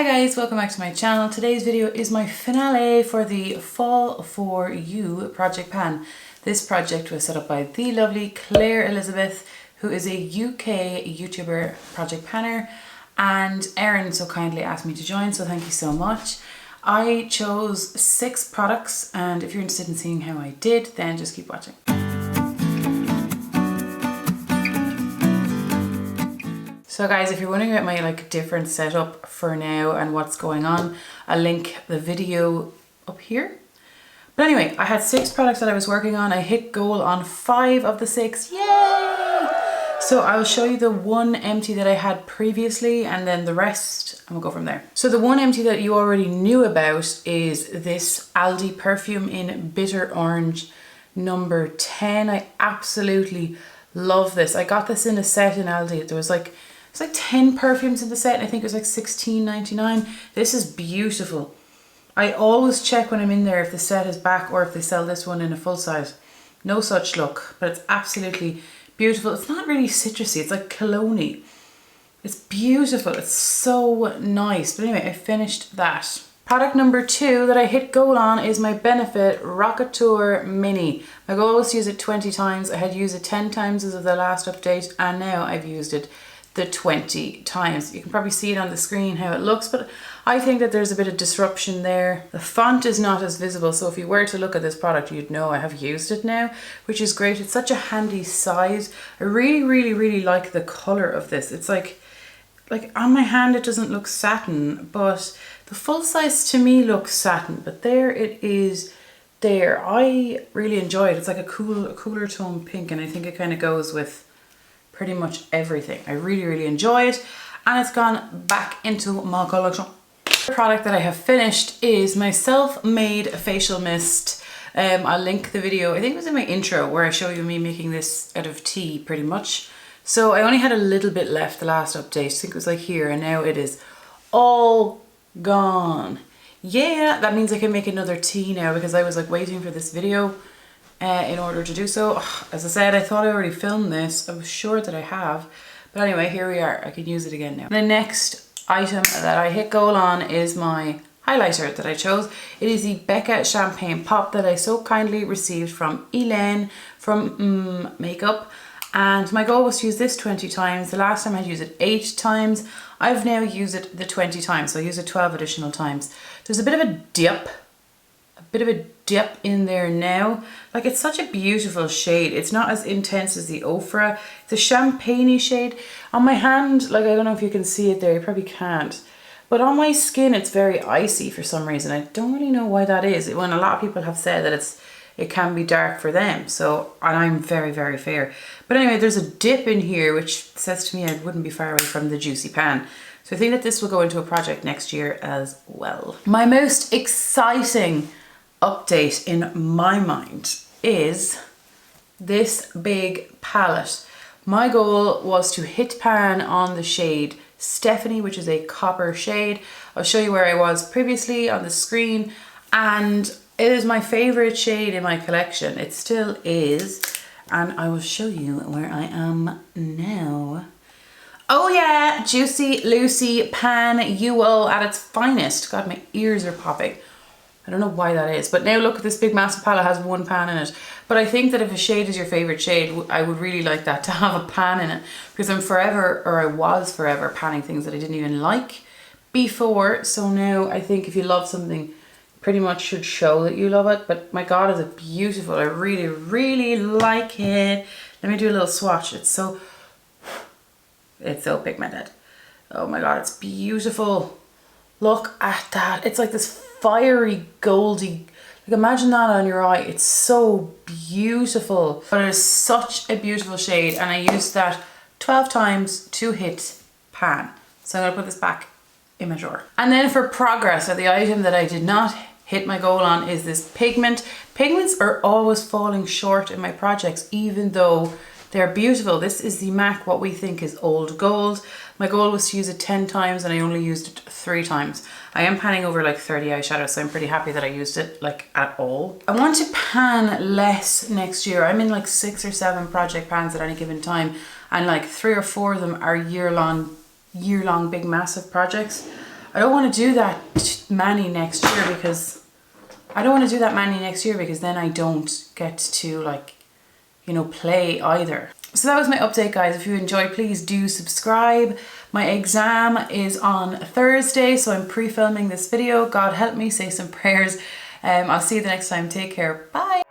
Hi guys, welcome back to my channel. Today's video is my finale for the Fall For You project pan. This project was set up by the lovely Claire Elizabeth, who is a UK YouTuber project panner, and Erynn so kindly asked me to join, so thank you so much. I chose 6 products, and if you're interested in seeing how I did, then just keep watching. So guys, if you're wondering about my different setup for now and what's going on, I'll link the video up here. But anyway, I had 6 products that I was working on. I hit goal on 5 of the 6. Yay! So I'll show you the one empty that I had previously and then the rest, and we'll go from there. So the one empty that you already knew about is this Aldi Perfume in Bitter Orange number 10. I absolutely love this. I got this in a set in Aldi. There was it's like 10 perfumes in the set, and I think it was like $16.99. This is beautiful. I always check when I'm in there if the set is back or if they sell this one in a full size. No such luck, but it's absolutely beautiful. It's not really citrusy, it's like cologne-y. It's beautiful, it's so nice. But anyway, I finished that. Product number 2 that I hit goal on is my Benefit Rockateur Mini. My goal was to use it 20 times. I had used it 10 times as of the last update, and now I've used it the 20 times. You can probably see it on the screen how it looks, but I think that there's a bit of disruption there. The font is not as visible, so if you were to look at this product, you'd know I have used it now, which is great. It's such a handy size. I really like the color of this. It's like on my hand it doesn't look satin, but the full size to me looks satin, but there it is there. I really enjoy it. It's like a cooler tone pink, and I think it kind of goes with pretty much everything. I really enjoy it, and it's gone back into my collection. The product that I have finished is my self-made facial mist. I'll link the video, I think it was in my intro, where I show you me making this out of tea pretty much. So I only had a little bit left the last update. I think it was like here, and now it is all gone. Yeah, that means I can make another tea now, because I was waiting for this video in order to do so. As I said, I thought I already filmed this. I was sure that I have. But anyway, here we are. I can use it again now. The next item that I hit goal on is my highlighter that I chose. It is the Becca Champagne Pop that I so kindly received from Erynn from Makeup. And my goal was to use this 20 times. The last time I used it 8 times. I've now used it the 20 times. So I used it 12 additional times. There's a bit of a dip in there now. It's such a beautiful shade. It's not as intense as the Ofra. It's a champagne-y shade. On my hand, I don't know if you can see it there, you probably can't. But on my skin, it's very icy for some reason. I don't really know why that is. When a lot of people have said that it can be dark for them. So, and I'm very fair. But anyway, there's a dip in here, which says to me I wouldn't be far away from the juicy pan. So I think that this will go into a project next year as well. My most exciting update in my mind is this big palette. My goal was to hit pan on the shade Stephanie, which is a copper shade. I'll show you where I was previously on the screen, and it is my favorite shade in my collection. It still is, and I will show you where I am now. Oh yeah, Juicy Lucy Pan UL at its finest. God, my ears are popping. I don't know why that is, but now look at this big massive palette, has 1 pan in it. But I think that if a shade is your favorite shade, I would really like that to have a pan in it, because I was forever panning things that I didn't even like before. So now I think if you love something, pretty much should show that you love it. But my God, is it beautiful. I really like it. Let me do a little swatch. It's so pigmented. Oh my God, it's beautiful. Look at that. It's like this fiery goldy, imagine that on your eye. It's so beautiful, but it is such a beautiful shade, and I used that 12 times to hit pan. So I'm gonna put this back in my drawer. And then for progress, or the item that I did not hit my goal on, is this Pigment. Pigments are always falling short in my projects, even though they're beautiful. This is the MAC, what we think is old gold. My goal was to use it 10 times, and I only used it 3 times. I am panning over 30 eyeshadows, so I'm pretty happy that I used it at all. I want to pan less next year. I'm in 6 or 7 project pans at any given time, and 3 or 4 of them are year-long big massive projects. I don't want to do that many next year because then I don't get to like, you know, play either. So that was my update, guys. If you enjoyed, please do subscribe. My exam is on Thursday, so I'm pre-filming this video. God help me, say some prayers. I'll see you the next time. Take care. Bye.